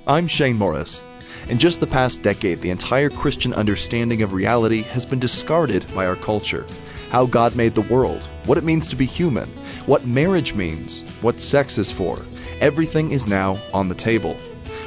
I'm Shane Morris. In just the past decade, the entire Christian understanding of reality has been discarded by our culture. How God made the world, what it means to be human, what marriage means, what sex is for. Everything is now on the table.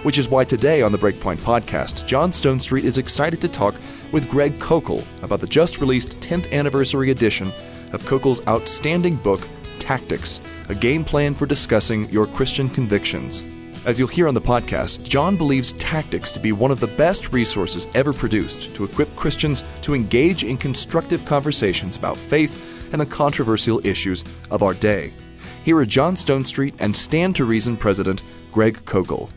Which is why today on the BreakPoint Podcast, John Stonestreet is excited to talk with Greg Koukl about the just-released 10th anniversary edition of Koukl's outstanding book, Tactics, a game plan for discussing your Christian convictions. As you'll hear on the podcast, John believes Tactics to be one of the best resources ever produced to equip Christians to engage in constructive conversations about faith and the controversial issues of our day. Here are John Stonestreet and Stand to Reason President Greg Koukl.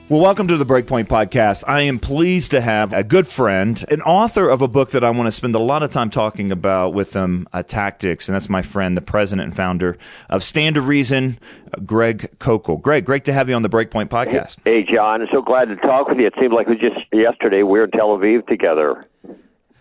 Well, welcome to the BreakPoint Podcast. I am pleased to have a good friend, an author of a book that I want to spend a lot of time talking about with him, Tactics, and that's my friend, the president and founder of Stand to Reason, Greg Koukl. Greg, great to have you on the BreakPoint Podcast. Hey, John. I'm so glad to talk with you. It seemed like it was just yesterday we were in Tel Aviv together.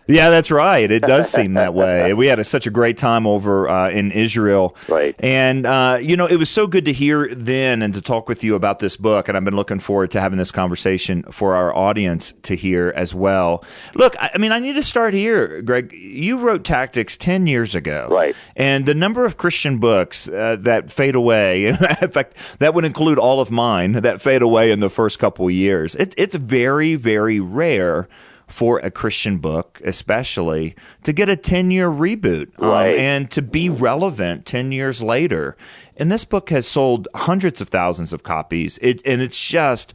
Yeah, that's right. It does seem that way. We had such a great time over in Israel. Right. And, it was so good to hear then and to talk with you about this book. And I've been looking forward to having this conversation for our audience to hear as well. Look, I need to start here, Greg. You wrote Tactics 10 years ago. Right. And the number of Christian books that fade away, in fact, that would include all of mine, that fade away in the first couple of years. It's very, very rare for a Christian book, especially, to get a 10-year reboot and to be relevant 10 years later. And this book has sold hundreds of thousands of copies, and it's just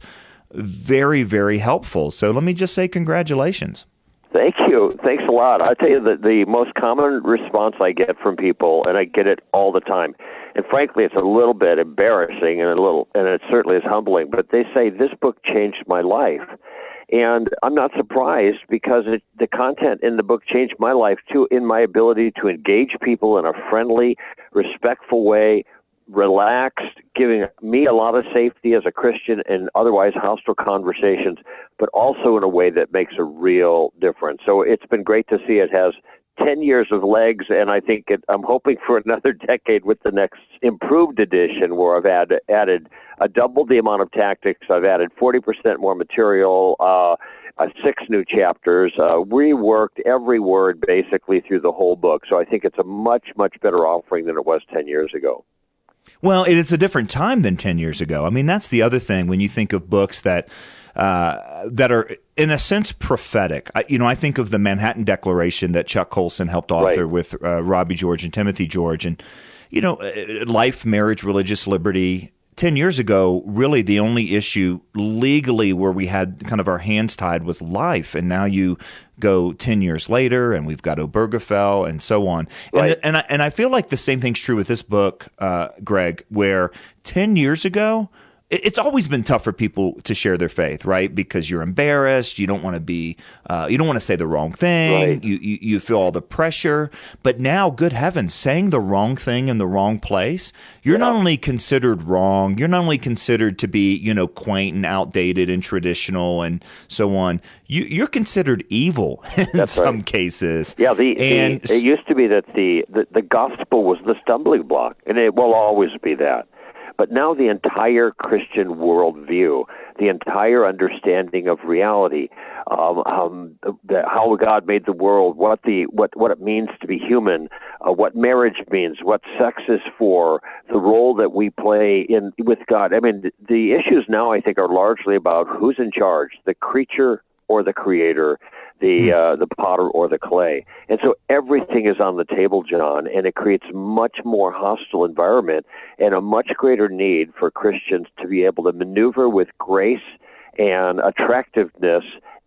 very, very helpful. So let me just say congratulations. Thank you. Thanks a lot. I tell you that the most common response I get from people, and I get it all the time, and frankly, it's a little bit embarrassing and it certainly is humbling, but they say, this book changed my life. And I'm not surprised because the content in the book changed my life, too, in my ability to engage people in a friendly, respectful way, relaxed, giving me a lot of safety as a Christian in otherwise hostile conversations, but also in a way that makes a real difference. So it's been great to see it has 10 years of legs, and I think I'm hoping for another decade with the next improved edition where I've added double the amount of tactics. I've added 40% more material, 6 new chapters, reworked every word basically through the whole book. So I think it's a much, much better offering than it was 10 years ago. Well, it's a different time than 10 years ago. I mean, that's the other thing when you think of books that are, in a sense, prophetic. I think of the Manhattan Declaration that Chuck Colson helped author with Robbie George and Timothy George. And, life, marriage, religious liberty. 10 years ago, really the only issue legally where we had kind of our hands tied was life. And now you go 10 years later and we've got Obergefell and so on. Right. And I feel like the same thing's true with this book, Greg, where 10 years ago, it's always been tough for people to share their faith, right? Because you're embarrassed, you don't want to be, you don't want to say the wrong thing, right. You feel all the pressure. But now, good heavens, saying the wrong thing in the wrong place, you're not only considered wrong, you're not only considered to be, quaint and outdated and traditional and so on. You're considered evil in some cases. Yeah, it used to be that the gospel was the stumbling block, and it will always be that. But now the entire Christian worldview, the entire understanding of reality, how God made the world, what it means to be human, what marriage means, what sex is for, the role that we play with God. I mean, the issues now, I think, are largely about who's in charge, the creature or the creator, the potter or the clay. And so everything is on the table, John, and it creates much more hostile environment and a much greater need for Christians to be able to maneuver with grace and attractiveness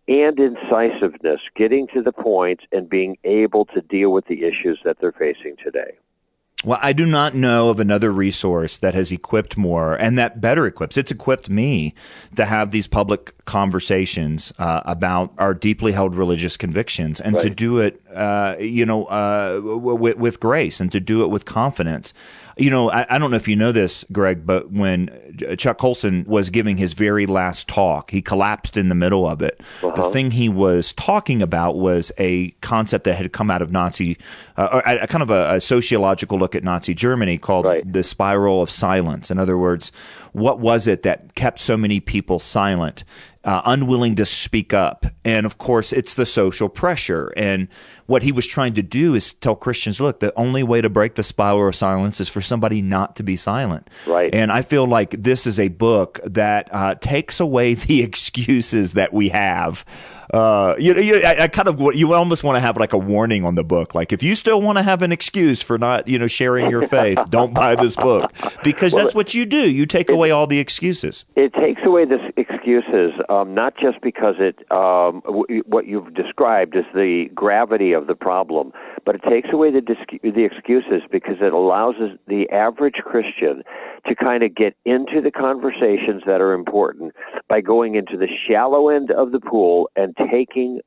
and incisiveness, getting to the point and being able to deal with the issues that they're facing today. Well, I do not know of another resource that has equipped more and that better equips. It's equipped me to have these public conversations about our deeply held religious convictions and to do it, with grace and to do it with confidence. I don't know if you know this, Greg, but when Chuck Colson was giving his very last talk, he collapsed in the middle of it. The thing he was talking about was a concept that had come out of Nazi, or a kind of a sociological look at Nazi Germany called the spiral of silence. In other words, what was it that kept so many people silent, unwilling to speak up? And of course, it's the social pressure. And what he was trying to do is tell Christians, look, the only way to break the spiral of silence is for somebody not to be silent. Right. And I feel like this is a book that takes away the excuses that we have. I kind of, you almost want to have like a warning on the book. Like, if you still want to have an excuse for not, sharing your faith, don't buy this book, because that's what you do. You take away all the excuses. It takes away the excuses, not just because what you've described is the gravity of the problem, but it takes away the excuses because it allows the average Christian to kind of get into the conversations that are important by going into the shallow end of the pool and taking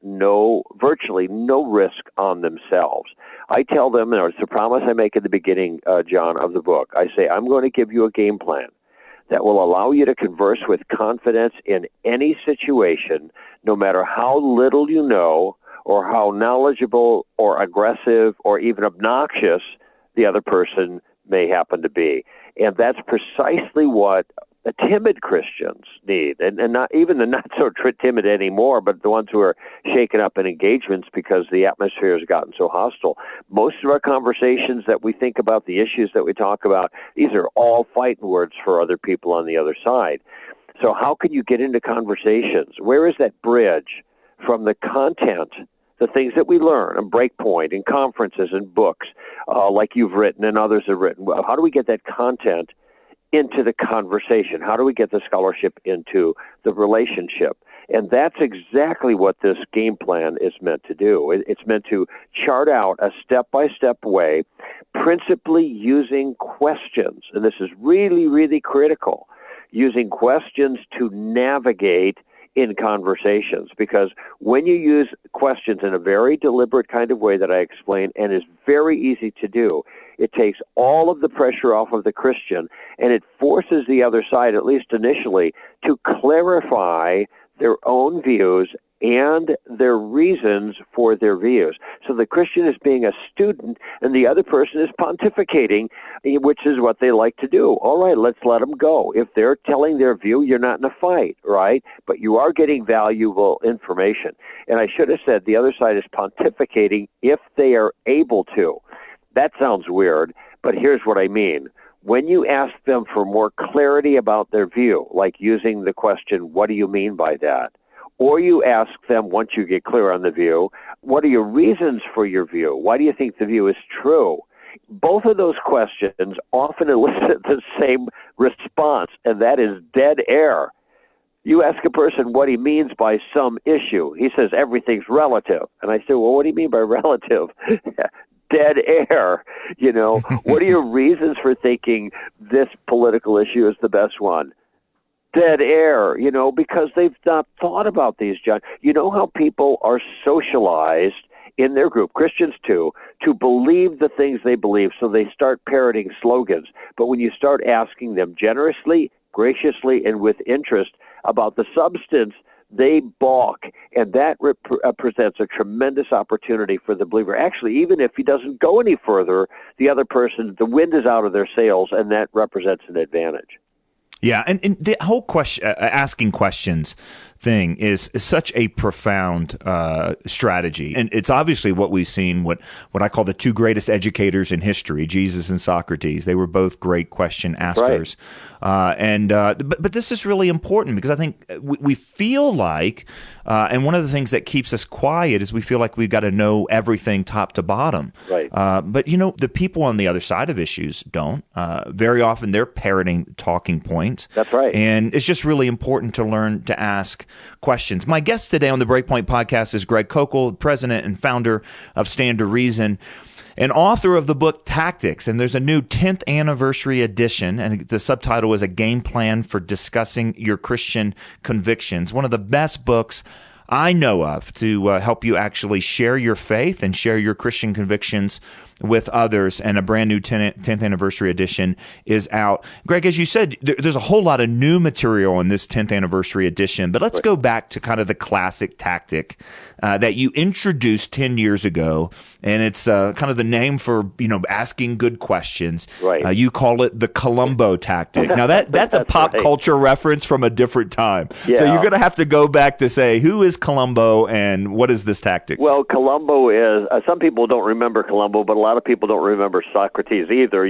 virtually no risk on themselves. I tell them, and it's a promise I make at the beginning, John, of the book. I say, I'm going to give you a game plan that will allow you to converse with confidence in any situation, no matter how little you know or how knowledgeable or aggressive or even obnoxious the other person may happen to be. And that's precisely what timid Christians need, and not even the not so timid anymore, but the ones who are shaken up in engagements because the atmosphere has gotten so hostile. Most of our conversations that we think about, the issues that we talk about, these are all fighting words for other people on the other side. So how can you get into conversations? Where is that bridge from the content, the things that we learn in BreakPoint, in conferences and books, like you've written and others have written? How do we get that content into the conversation? How do we get the scholarship into the relationship? And that's exactly what this game plan is meant to do. It's meant to chart out a step-by-step way, principally using questions. And this is really, really critical, using questions to navigate in conversations, because when you use questions in a very deliberate kind of way that I explain, and is very easy to do, it takes all of the pressure off of the Christian, and it forces the other side, at least initially, to clarify their own views and their reasons for their views. So the Christian is being a student, and the other person is pontificating, which is what they like to do. All right, let's let them go. If they're telling their view, you're not in a fight, right? But you are getting valuable information. And I should have said the other side is pontificating if they are able to. That sounds weird, but here's what I mean. When you ask them for more clarity about their view, like using the question, what do you mean by that? Or you ask them, once you get clear on the view, what are your reasons for your view? Why do you think the view is true? Both of those questions often elicit the same response, and that is dead air. You ask a person what he means by some issue. He says everything's relative. And I say, well, what do you mean by relative? Dead air. What are your reasons for thinking this political issue is the best one? Dead air, because they've not thought about these, John. You know how people are socialized in their group, Christians too, to believe the things they believe, so they start parroting slogans. But when you start asking them generously, graciously, and with interest about the substance, they balk, and that presents a tremendous opportunity for the believer. Actually, even if he doesn't go any further, the other person, the wind is out of their sails, and that represents an advantage. Yeah, and the whole question, asking questions thing is such a profound strategy. And it's obviously what we've seen, what I call the two greatest educators in history, Jesus and Socrates. They were both great question askers. Right. But this is really important because I think we feel like, and one of the things that keeps us quiet is we feel like we've got to know everything top to bottom. Right. But, the people on the other side of issues don't. Very often they're parroting talking points. That's right. And it's just really important to learn to ask questions. My guest today on the BreakPoint Podcast is Greg Koukl, president and founder of Stand to Reason, and author of the book Tactics. And there's a new 10th anniversary edition, and the subtitle is A Game Plan for Discussing Your Christian Convictions. One of the best books I know of to help you actually share your faith and share your Christian convictions with others, and a brand new 10th anniversary edition is out. Greg, as you said, there's a whole lot of new material in this 10th anniversary edition, but let's go back to kind of the classic tactic that you introduced 10 years ago, and it's kind of the name for, asking good questions. Right. You call it the Columbo tactic. Now, that's a pop culture reference from a different time. Yeah. So you're going to have to go back to say, who is Columbo and what is this tactic? Well, Columbo is, some people don't remember Columbo, but a lot of people don't remember Socrates either,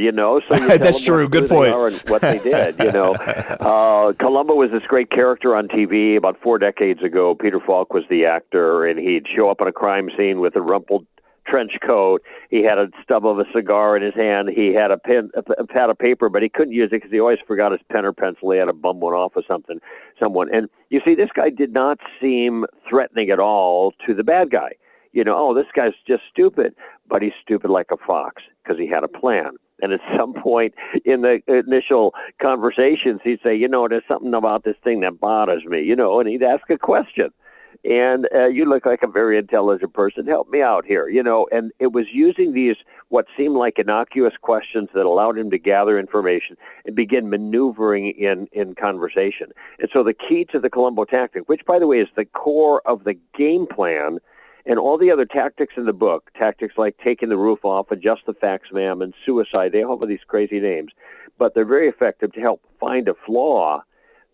So that's true. Good point. They are and what they did, Columbo was this great character on TV about 4 decades ago. Peter Falk was the actor, and he'd show up on a crime scene with a rumpled trench coat. He had a stub of a cigar in his hand. He had a pad of paper, but he couldn't use it because he always forgot his pen or pencil. He had to bum one off of someone. And you see, this guy did not seem threatening at all to the bad guy. This guy's just stupid, but he's stupid like a fox because he had a plan. And at some point in the initial conversations, he'd say, there's something about this thing that bothers me, and he'd ask a question. And you look like a very intelligent person. Help me out here, And it was using these what seemed like innocuous questions that allowed him to gather information and begin maneuvering in conversation. And so the key to the Columbo tactic, which, by the way, is the core of the game plan, and all the other tactics in the book, tactics like taking the roof off, adjust the facts, ma'am, and suicide, they all have these crazy names, but they're very effective to help find a flaw.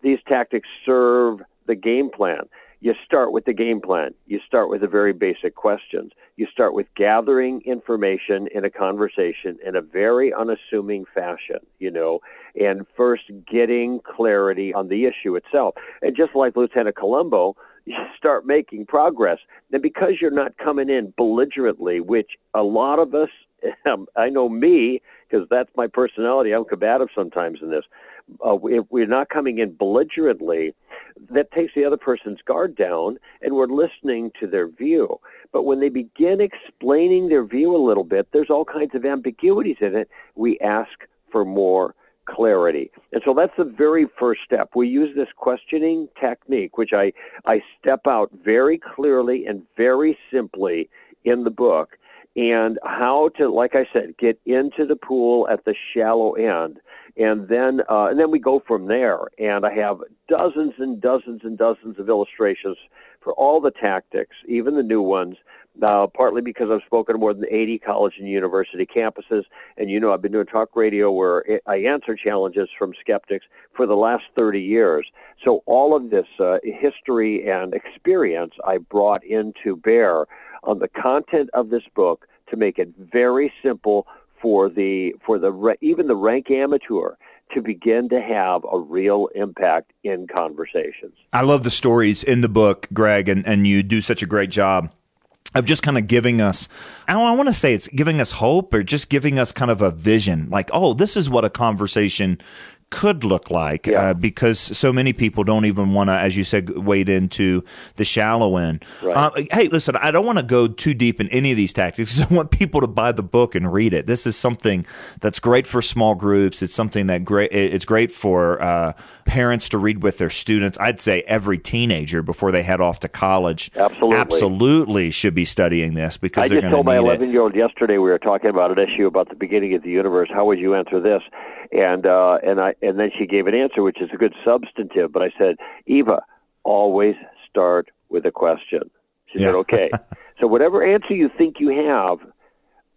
These tactics serve the game plan. You start with the game plan. You start with the very basic questions. You start with gathering information in a conversation in a very unassuming fashion, and first getting clarity on the issue itself. And just like Lieutenant Columbo, you start making progress. And because you're not coming in belligerently, which a lot of us, I know me, because that's my personality, I'm combative sometimes in this, if we're not coming in belligerently, that takes the other person's guard down, and we're listening to their view. But when they begin explaining their view a little bit, there's all kinds of ambiguities in it. We ask for more clarity. And so that's the very first step. We use this questioning technique, which I step out very clearly and very simply in the book, and how to, like I said, get into the pool at the shallow end. And then we go from there. And I have dozens and dozens and dozens of illustrations for all the tactics, even the new ones, partly because I've spoken to more than 80 college and university campuses. And, I've been doing talk radio where I answer challenges from skeptics for the last 30 years. So all of this history and experience I brought into bear on the content of this book to make it very simple for even the rank amateur to begin to have a real impact in conversations. I love the stories in the book, Greg, and you do such a great job of just kind of giving us, I want to say it's giving us hope, or just giving us kind of a vision, like, oh, this is what a conversation could look like, because so many people don't even want to, as you said, wade into the shallow end. Right. Hey, listen, I don't want to go too deep in any of these tactics. I want people to buy the book and read it. This is something that's great for small groups. It's something it's great for parents to read with their students. I'd say every teenager before they head off to college absolutely should be studying this, because they're going to need it. I just told my 11-year-old yesterday, we were talking about an issue about the beginning of the universe. How would you answer this? And then she gave an answer, which is a good substantive. But I said, Eva, always start with a question. She said, okay. So whatever answer you think you have,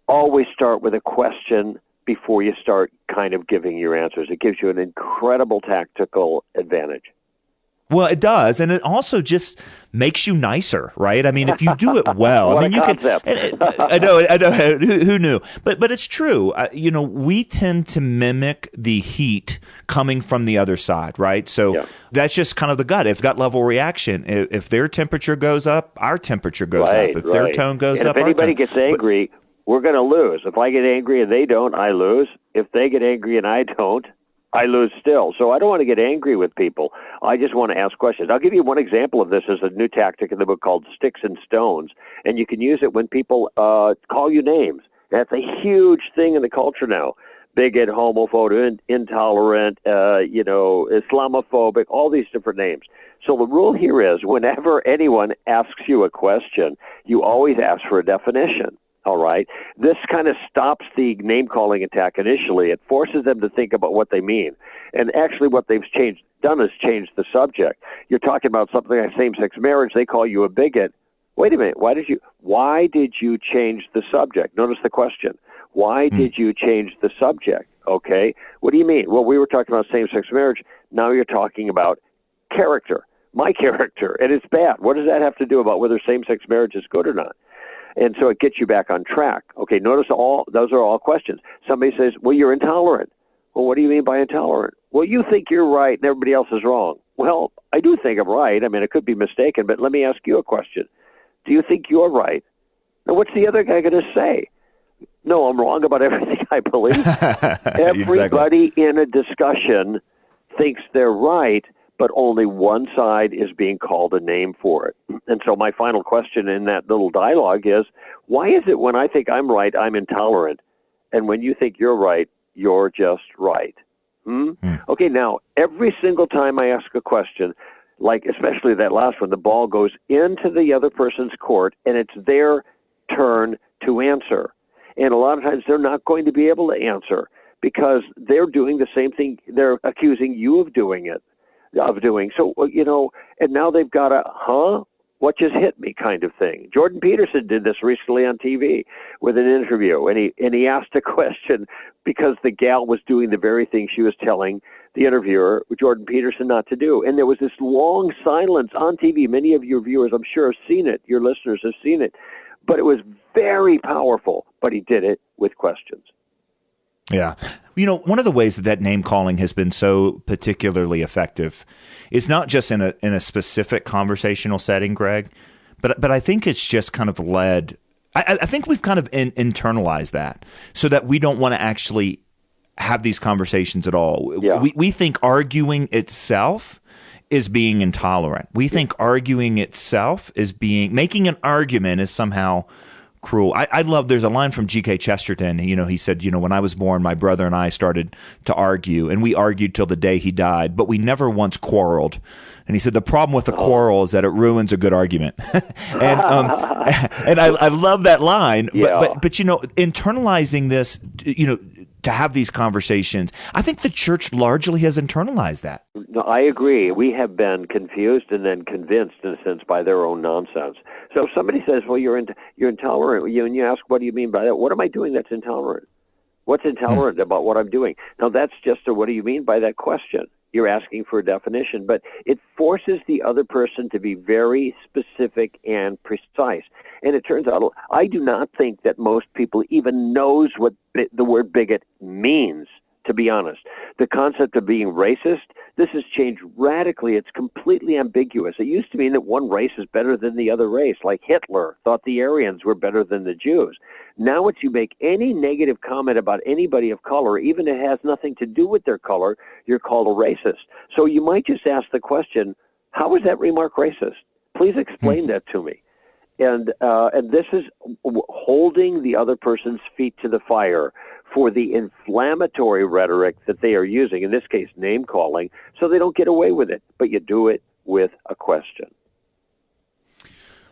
always start with a question before you start kind of giving your answers. It gives you an incredible tactical advantage. Well, it does, and it also just makes you nicer, right? I mean, if you do it well, I mean, you concept. can. I know. Who knew? But it's true. We tend to mimic the heat coming from the other side, right? So that's just kind of the gut level reaction. If their temperature goes up, our temperature goes up. If their tone goes up, if anybody gets angry, we're going to lose. If I get angry and they don't, I lose. If they get angry and I don't, I lose still. So I don't want to get angry with people. I just want to ask questions. I'll give you one example of this as a new tactic in the book called Sticks and Stones. And you can use it when people call you names. That's a huge thing in the culture now. Bigot, homophobic, intolerant, Islamophobic, all these different names. So the rule here is whenever anyone asks you a question, you always ask for a definition. All right. This kind of stops the name-calling attack initially. It forces them to think about what they mean. And actually what they've done is changed the subject. You're talking about something like same-sex marriage. They call you a bigot. Wait a minute. Why did you change the subject? Notice the question. Why did you change the subject? Okay. What do you mean? Well, we were talking about same-sex marriage. Now you're talking about character, my character, and it's bad. What does that have to do about whether same-sex marriage is good or not? And so it gets you back on track. Okay, notice those are all questions. Somebody says, well, you're intolerant. Well, what do you mean by intolerant? Well, you think you're right and everybody else is wrong. Well, I do think I'm right. I mean, I could be mistaken, but let me ask you a question. Do you think you're right? Now, what's the other guy going to say? No, I'm wrong about everything I believe. Everybody in a discussion thinks they're right, but only one side is being called a name for it. And so my final question in that little dialogue is, why is it when I think I'm right, I'm intolerant, and when you think you're right, you're just right? Okay, now, every single time I ask a question, like especially that last one, the ball goes into the other person's court, and it's their turn to answer. And a lot of times they're not going to be able to answer because they're doing the same thing they're accusing you of doing. So, and now they've got a, what just hit me kind of thing. Jordan Peterson did this recently on TV with an interview, and he asked a question because the gal was doing the very thing she was telling the interviewer, Jordan Peterson, not to do. And there was this long silence on TV. Many of your viewers, I'm sure, have seen it. Your listeners have seen it. But it was very powerful, but he did it with questions. Yeah. One of the ways that name calling has been so particularly effective is not just in a specific conversational setting, Greg, but I think it's just kind of led. I think we've kind of internalized that so that we don't want to actually have these conversations at all. Yeah. We think arguing itself is being intolerant. We think arguing itself is making an argument is somehow cruel. I love, there's a line from G.K. Chesterton. He said, when I was born, my brother and I started to argue, and we argued till the day he died, but we never once quarreled. And he said, the problem with a quarrel is that it ruins a good argument. and I love that line. Yeah. But internalizing this, to have these conversations, I think the church largely has internalized that. No, I agree. We have been confused and then convinced, in a sense, by their own nonsense. So if somebody says, well, you're intolerant, and you ask, what do you mean by that? What am I doing that's intolerant? What's intolerant about what I'm doing? Now, that's just what do you mean by that question? You're asking for a definition, but it forces the other person to be very specific and precise. And it turns out, I do not think that most people even knows what the word bigot means, to be honest. The concept of being racist, this has changed radically. It's completely ambiguous. It used to mean that one race is better than the other race, like Hitler thought the Aryans were better than the Jews. Now it's you make any negative comment about anybody of color, even if it has nothing to do with their color, you're called a racist. So you might just ask the question, how is that remark racist? Please explain that to me. And this is holding the other person's feet to the fire for the inflammatory rhetoric that they are using, in this case, name calling, so they don't get away with it, but you do it with a question.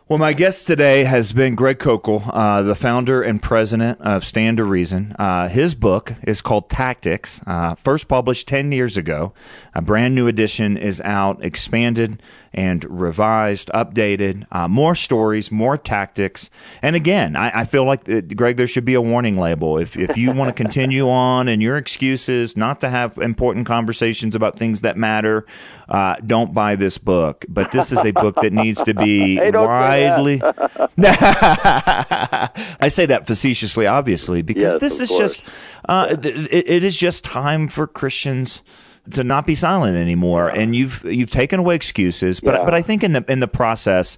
Well, my guest today has been Greg Koukl, the founder and president of Stand to Reason. His book is called Tactics, first published 10 years ago. A brand new edition is out, expanded and revised, updated, more stories, more tactics. And again, I feel like, Greg, there should be a warning label. If you want to continue on and your excuses not to have important conversations about things that matter, don't buy this book. But this is a book that needs to be widely. I say that facetiously, obviously, because this is just, it is just time for Christians to not be silent anymore. And you've taken away excuses, but I think in the process,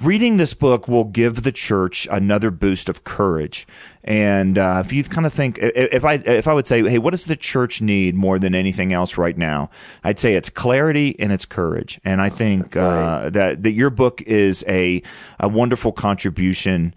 reading this book will give the church another boost of courage. And if you kind of think, if I would say, hey, what does the church need more than anything else right now? I'd say it's clarity and it's courage. And I think that your book is a wonderful contribution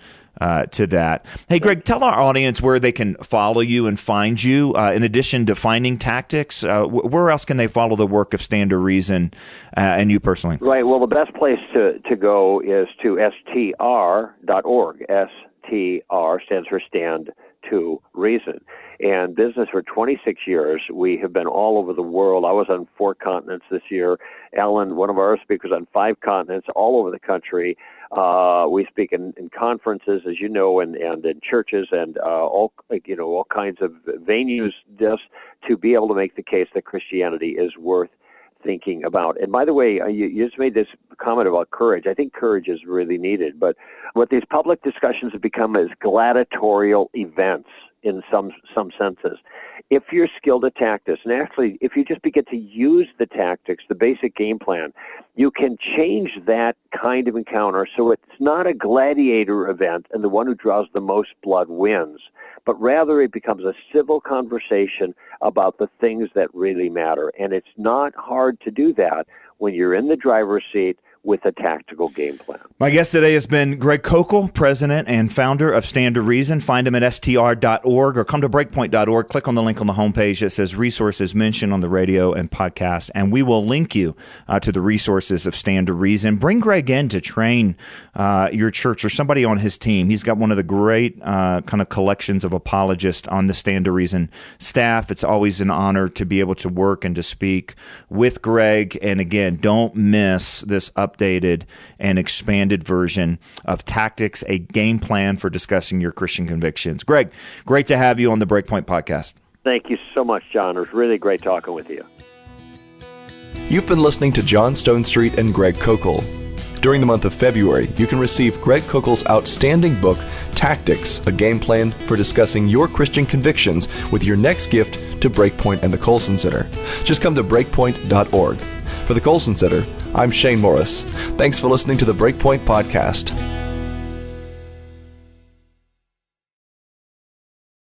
to that. Hey, Greg, tell our audience where they can follow you and find you. In addition to finding Tactics, where else can they follow the work of Stand to Reason and you personally? Right. Well, the best place to go is to str.org, STR stands for Stand to Reason. And business for 26 years, we have been all over the world. I was on 4 continents this year. Alan, one of our speakers, on 5 continents, all over the country. We speak in conferences, as you know, and in churches and all kinds of venues, just to be able to make the case that Christianity is worth thinking about. And by the way, you just made this comment about courage. I think courage is really needed. But what these public discussions have become is gladiatorial events in some senses. If you're skilled at tactics, and actually if you just begin to use the tactics, the basic game plan, you can change that kind of encounter so it's not a gladiator event and the one who draws the most blood wins, but rather it becomes a civil conversation about the things that really matter. And it's not hard to do that when you're in the driver's seat with a tactical game plan. My guest today has been Greg Koukl, president and founder of Stand to Reason. Find him at str.org or come to breakpoint.org. Click on the link on the homepage that says resources mentioned on the radio and podcast, and we will link you to the resources of Stand to Reason. Bring Greg in to train your church or somebody on his team. He's got one of the great kind of collections of apologists on the Stand to Reason staff. It's always an honor to be able to work and to speak with Greg. And again, don't miss this updated and expanded version of Tactics, a game plan for discussing your Christian convictions. Greg, great to have you on the BreakPoint Podcast. Thank you so much, John. It was really great talking with you. You've been listening to John Stonestreet and Greg Koukl. During the month of February, you can receive Greg Koukl's outstanding book, Tactics, a game plan for discussing your Christian convictions with your next gift to BreakPoint and the Colson Center. Just come to breakpoint.org. For the Colson Center, I'm Shane Morris. Thanks for listening to the BreakPoint Podcast.